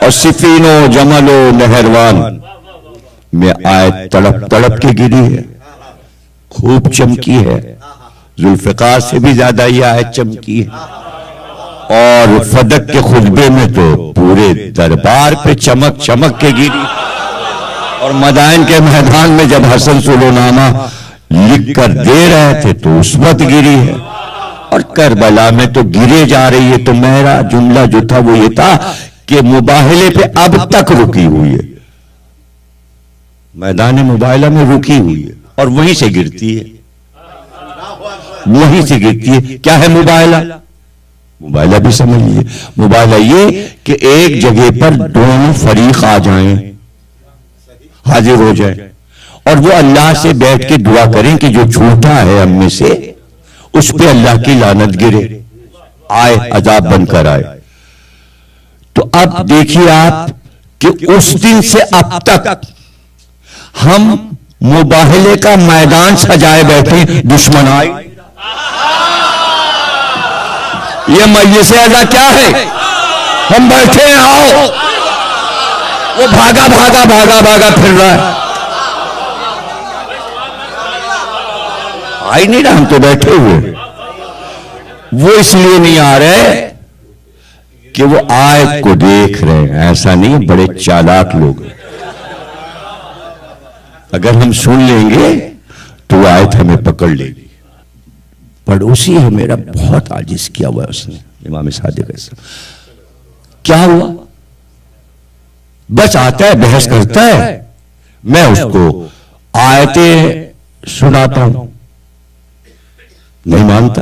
और सिफीनो जमलो नहरवान में आयत तड़प तड़प के गिरी है, खूब चमकी है, जुल्फिकार से भी ज्यादा ये आयत चमकी है। और फदक के खुतबे में तो पूरे दरबार पे चमक चमक के गिरी। और मदाइन के मैदान में जब हसन सुलोनामा लिख कर दे रहे थे तो उस वक्त गिरी है। और करबला में तो गिरे जा रही है। तो मेरा जुमला जो था वो ये था कि मुबाहले पे अब तक रुकी हुई है, मैदान मुबाहला में रुकी हुई है और वहीं से गिरती है, वहीं से गिरती है। क्या है मुबाहला? मुबाहला भी समझ लीजिए, मुबाहला ये कि एक जगह पर दोनों फरीक आ जाएं, हाजिर हो जाए और वो अल्लाह से बैठ के दुआ करें कि जो झूठा है हम में से उस पे अल्लाह की लानत गिरे, आए अजाब बनकर आए। तो अब देखिए आप कि उस दिन से अब तक हम मुबाहले का मैदान सजाए बैठे, दुश्मन आए। ये मजलिस अज़ा क्या है? हम बैठे हैं, आओ। वो भागा भागा भागा भागा फिर रहा है, आ ही नहीं रहा, हम तो बैठे हुए। वो इसलिए नहीं आ रहे कि वो आयत को देख रहे हैं, ऐसा नहीं, बड़े चालाक लोग। अगर हम सुन लेंगे तो आयत हमें पकड़ लेगी। पड़ोसी है मेरा, बहुत आजिज किया हुआ है उसने, इमाम सादिक ऐसा। क्या हुआ? बस आता है, बहस करता है, मैं उसको आयतें सुनाता हूं, नहीं मानता।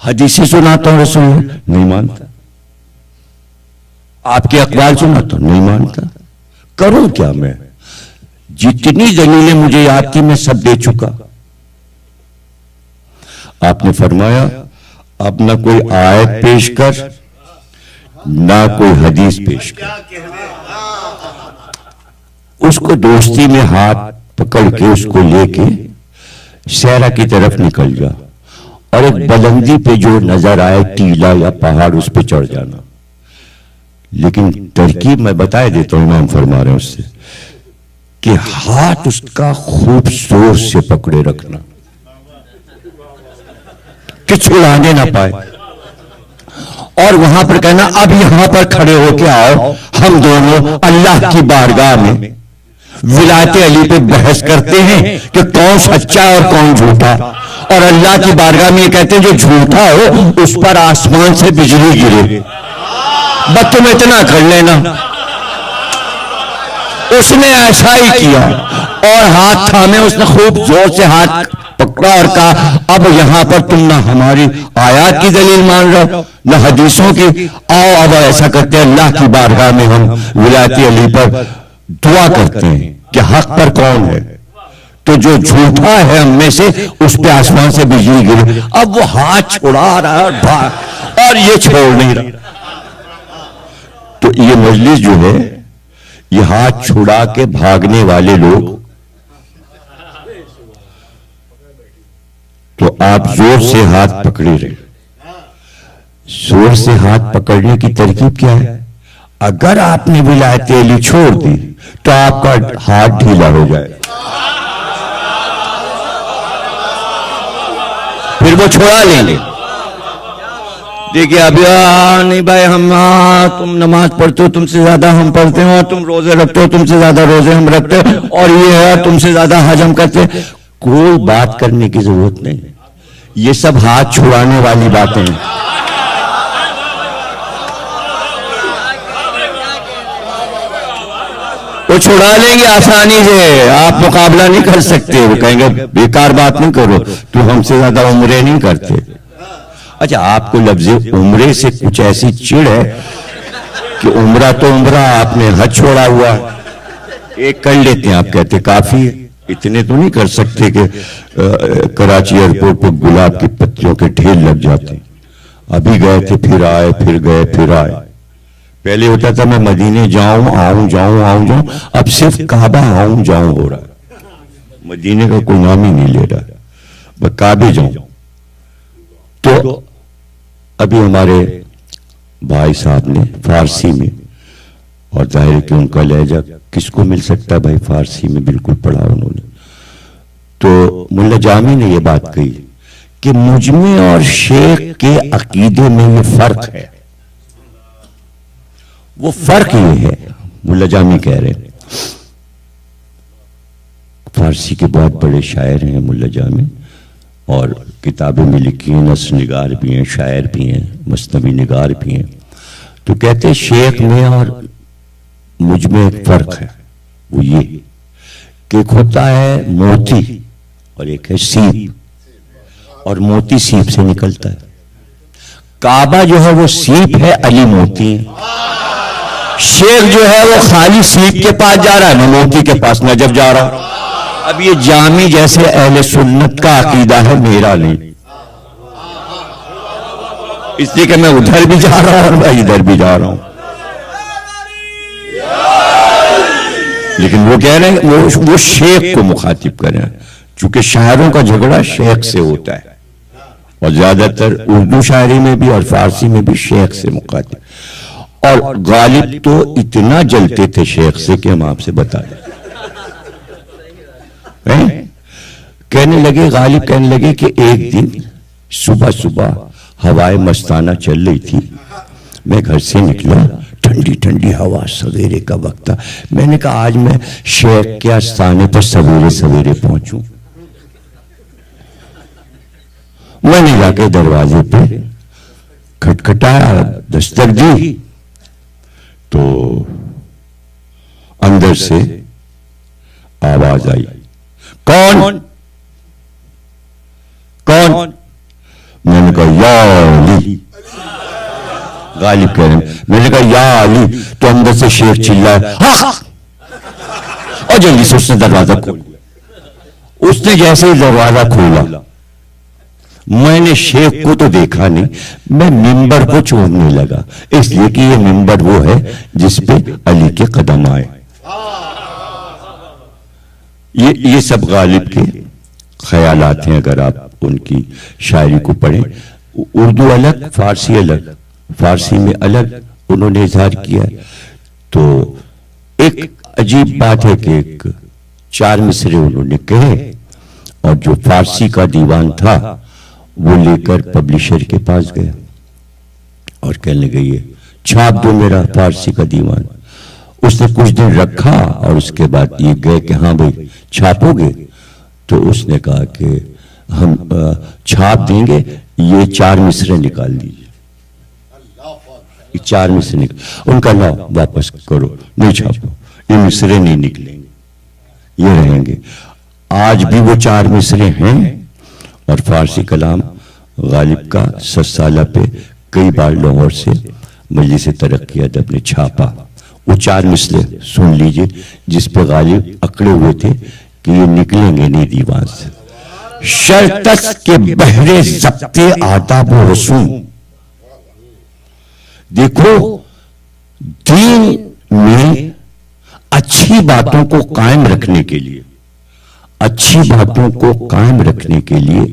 हदीसें सुनाता हूं रसूल, नहीं मानता। आपके अक़वाल सुनाता हूं, नहीं मानता। करूं क्या मैं? जितनी दलीलें मुझे याद थी मैं सब दे चुका। आपने फरमाया अब ना कोई आयत पेश कर, ना कोई हदीस पेश कर, उसको दोस्ती में हाथ पकड़ के उसको लेके सहरा की तरफ निकल जा और एक बुलंदी पे जो नजर आए टीला या पहाड़, उस पे चढ़ जाना। लेकिन तरकीब मैं बताए देता हूं, इमाम फरमा रहे हैं उससे कि हाथ उसका खूब जोर से पकड़े रखना कि छुड़ाने ना पाए, और वहां पर कहना अब यहां पर खड़े होके आओ, हम दोनों अल्लाह की बारगाह में विलायत अली पे बहस करते हैं कि कौन सच्चा और कौन झूठा। और अल्लाह की बारगाह में कहते हैं जो झूठा हो उस पर आसमान से बिजली गिरे। बस तुम इतना कर लेना। उसने ऐसा ही किया और हाथ थामे, उसने खूब जोर से हाथ पकड़ा और कहा अब यहां पर तुम ना हमारी आयत की दलील मान रहे हो ना हदीसों की, आओ अब ऐसा करते हैं अल्लाह की बारगाह में हम विलायत अली पर दुआ करते हैं कि हक पर कौन है। तो जो झूठा है हम में से उस पे आसमान से बिजली गिरी। अब वो हाथ छुड़ा रहा है और ये छोड़ नहीं रहा। तो ये मजलिस जो है, ये हाथ छुड़ा के भागने वाले लोग, तो आप जोर से हाथ पकड़े रहे। जोर से हाथ पकड़ने की तरकीब क्या है? अगर आपने विलायत अली छोड़ दी तो आपका हाथ ढीला हो जाए, फिर वो छोड़ा लेंगे। देखिए अभी नहीं भाई, हम तुम नमाज पढ़ते हो तुमसे ज्यादा हम पढ़ते हो, तुम रोजे रखते हो तुमसे ज्यादा रोजे हम रखते हो, और ये है तुमसे ज्यादा हज हम करते। कोई बात करने की जरूरत नहीं, ये सब हाथ छुड़ाने वाली बातें हैं। वो छुड़ा लेंगे आसानी से, आप मुकाबला नहीं कर सकते। वो कहेंगे बेकार बात नहीं करो, तू हमसे ज्यादा उम्रे नहीं करते। अच्छा, आपको लफ्ज़ उम्रे से कुछ ऐसी चिढ़ है कि उम्रा तो उम्रा, आपने हज छोड़ा हुआ, एक कर लेते हैं, आप कहते काफी है। इतने तो नहीं कर सकते कि कराची एयरपोर्ट पर गुलाब की पत्तियों के ढेर लग जाते। अभी गए थे, फिर आए, फिर गए, फिर आए। पहले होता था मैं मदीने जाऊं आऊं जाऊं आऊं जाऊं, अब सिर्फ काबा आऊं जाऊं हो रहा है। मदीने का कोई नाम ही नहीं ले रहा, बस काबे जाऊं। तो अभी हमारे भाई साहब ने फारसी में और जाहिर है कि उनका लहजा किसको मिल सकता है भाई, फारसी में बिल्कुल पढ़ा उन्होंने। तो मुल्ला जामी ने यह बात कही कि मुझ में और शेख के अकीदे में ये फर्क है। वो फर्क ये है, मुल्ला जामी कह रहे हैं, फारसी के बहुत बड़े शायर हैं मुल्ला जामी, और किताबें में लिखी हैं, नस्र निगार भी हैं, शायर भी हैं, मसनवी निगार भी हैं। तो कहते हैं शेख में और मुझ में एक फर्क है, वो ये कि एक होता है मोती और एक है सीप, और मोती सीप से निकलता है। काबा जो है वो सीप है, अली मोती है। शेख जो है वो खाली सीप के पास जा रहा है, ना मोती के पास नजब जा रहा। अब ये जामी जैसे अहले सुन्नत का अकीदा है, मेरा नहीं, इसलिए कि मैं उधर भी जा रहा हूं और मैं इधर भी जा रहा हूं। लेकिन वो कह रहे हैं वो शेख को मुखातिब कर रहे हैं, चूंकि शायरों का झगड़ा शेख से होता है, और ज्यादातर उर्दू शायरी में भी और फारसी में भी शेख से मुखातिब। और गालिब तो इतना जलते थे शेख से कि हम आपसे बता दें। कहने लगे, गालिब कहने लगे कि एक दिन सुबह सुबह हवाएं मस्ताना चल रही थी, मैं घर से निकला, ठंडी ठंडी हवा, सवेरे का वक्त था। मैंने कहा आज मैं शेख के आस्थाने पर सवेरे सवेरे पहुंचूं। मैंने जाके दरवाजे पे खटखटाया, दस्तक दी, तो अंदर से आवाज आई, कौन कौन? मैंने कहा या अली। गालिब कह रहे हैं, मैंने कहा या अली, तो अंदर से शेख चिल्लाया हाँ, और जल्दी से उसने दरवाजा खोल दिया। उसने जैसे ही दरवाजा खोला, मैंने शेख को तो देखा नहीं, मैं मिंबर को छोड़ने लगा, इसलिए कि ये मिंबर वो है जिसपे अली के कदम आए। ये सब गालिब के ख्यालात हैं, अगर आप उनकी शायरी को पढ़ें। उर्दू अलग, फारसी अलग, फारसी में अलग उन्होंने इजहार किया। तो एक अजीब बात है कि एक 4 मिसरे उन्होंने कहे, और जो फारसी का दीवान था वो लेकर पब्लिशर के पास गया और कहने लगे ये छाप दो मेरा फारसी का दीवान। उसने कुछ दिन रखा और उसके बाद ये गए कि हाँ भाई छापोगे? तो उसने कहा कि हम छाप देंगे, ये 4 मिसरे निकाल दीजिए। 4 मिसरे निकल, उनका लाओ वापस करो, नहीं छापो, ये मिसरे नहीं निकलेंगे, ये रहेंगे। आज भी वो 4 मिसरे हैं, और फारसी कलाम गालिब का 7 साल पे कई बार लाहौर से मजलिस तरक्की अदब ने छापा। वो 4 मिसरे सुन लीजिए जिस पे गालिब अकड़े हुए थे कि ये निकलेंगे नहीं दीवान से। शर्तस के बहरे ज़ब्ते आदाब व रसूम। देखो, दीन में अच्छी बातों को कायम रखने के लिए, अच्छी बातों को कायम रखने के लिए,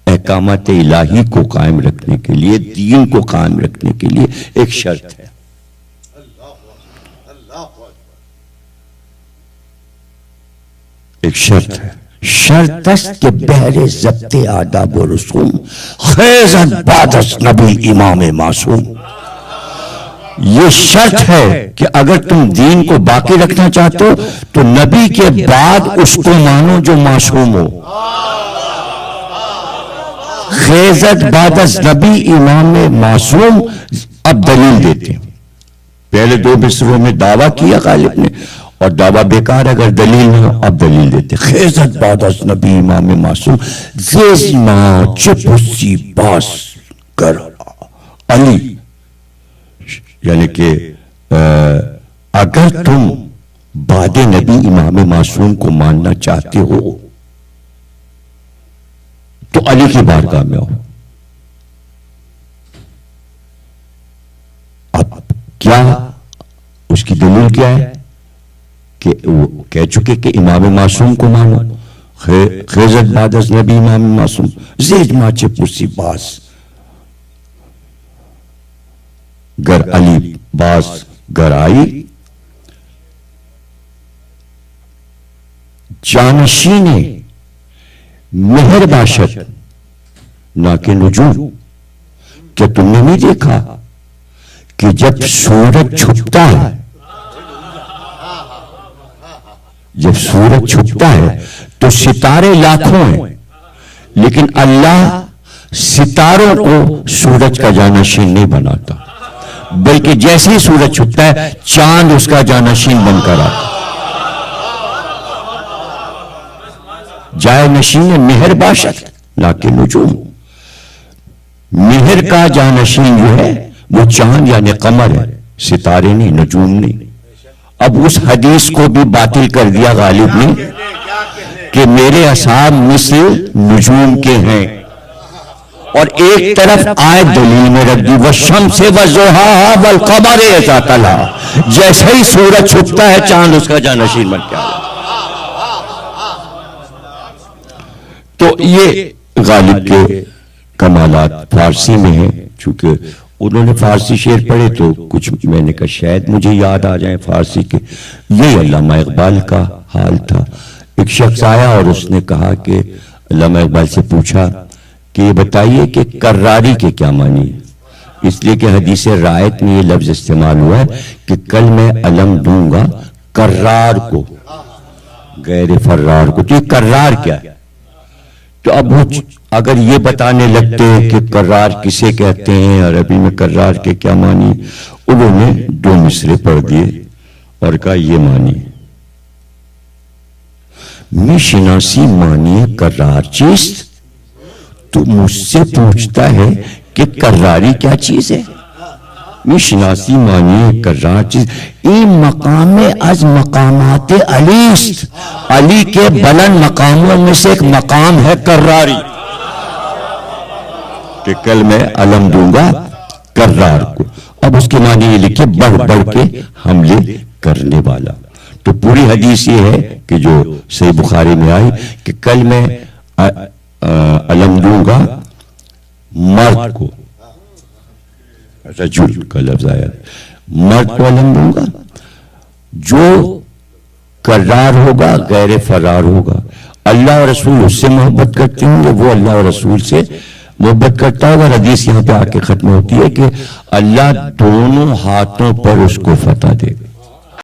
अहकामात इलाही को कायम रखने के लिए, दीन को कायम रखने के लिए एक शर्त है। एक शर्त है, शर्तस के बहरे ज़ब्ते आदाब व रसूम, खैज़त बादस नबी इमाम मासूम। ये शर्त है कि अगर तुम दीन को बाकी रखना चाहते हो तो नबी के बाद उसको मानो जो मासूम हो। खैज़त बादस नबी इमाम मासूम। अब दलील देते हैं। पहले 2 मिसरों में दावा किया गालिब ने, और दावा बेकार, अगर दलील ना, अब दलील देते। खैज़त बादस नबी इमाम मासूम, ज़ेज़मा चुपसी बास कर अली। यानी कि अगर तुम बादे नबी इमाम मासूम को मानना चाहते हो तो अली की बारगाह में आओ। अब क्या उसकी दलील क्या है कि वो कह चुके कि इमाम मासूम को मानो। खैज़त बादस नबी इमाम मासूम, ज़ेज माचे पुसी बास। गर अली बास गहराई जानशीने मेहर बाशत ना कि नुजूम। क्या तुमने नहीं देखा कि जब सूरज छुपता है, जब सूरज छुपता है तो सितारे लाखों हैं, लेकिन अल्लाह सितारों को सूरज का जानशीन नहीं बनाता, बल्कि जैसे ही सूरज छुपता है चांद उसका जानशीन बनकर आता। जाए नशीन मेहर बाशत ना कि नुजूम। मेहर का जानशीन जो है वो चांद यानी कमर है, सितारे नहीं, नजूम नहीं। अब उस हदीस को भी बातिल कर दिया गालिब ने कि मेरे असहाब मिस्ल नजूम के हैं, और एक तरफ आयत दलील में रख दी वह शम्से व ज़ुहा वल क़मर इज़ा तला। जैसे ही सूरज छुपता है चांद उसका जानशीन बन के आता। तो ये गालिब के कमालात फारसी में है, चूंकि उन्होंने फारसी शेर पढ़े तो कुछ मैंने कहा शायद मुझे याद आ जाए फारसी के। ये अल्लामा इकबाल का हाल था। एक शख्स आया और उसने कहा कि अल्लामा इकबाल से पूछा कि ये बताइए कि कर्रारी के क्या मानी है, इसलिए कि हदीस रायत में ये लफ्ज इस्तेमाल हुआ है कि कल मैं अलम दूंगा कर्रार को, गैर फर्रार को। तो ये कर्रार क्या है? तो अब वो अगर ये बताने लगते हैं कि कर्रार किसे कहते हैं, अरबी में कर्रार के क्या मानी, उन्होंने दो मिसरे पढ़ दिए और कहा ये मानी मैं शिनासी मानिए कर्रार चीज। तो मुझसे पूछता है कि कर्रारी क्या चीज है? मैं शिनासी मानिए कर्रार चीज ई मकाम अज मकामात अलीस्त, अली के बुलंद मकामों में से एक मकाम है कर्रारी, कि कल मैं अलम दूंगा कर्रार को। अब उसके मानी ये लिखे बढ़ बढ़ के हमले करने वाला। तो पूरी हदीस ये है कि जो सही बुखारी में आई कि कल मैं अलम दूंगा मर्द को, अच्छा जुल का लफ्ज आया, मर्द को अलम दूंगा, जो कर्रार होगा गैर फरार होगा। अल्लाह और रसूल उससे मोहब्बत करते होंगे, वो अल्लाह और रसूल से मोहब्बत करता होगा। हदीस यहां पे आके खत्म होती है कि अल्लाह दोनों हाथों पर उसको फतह देगा।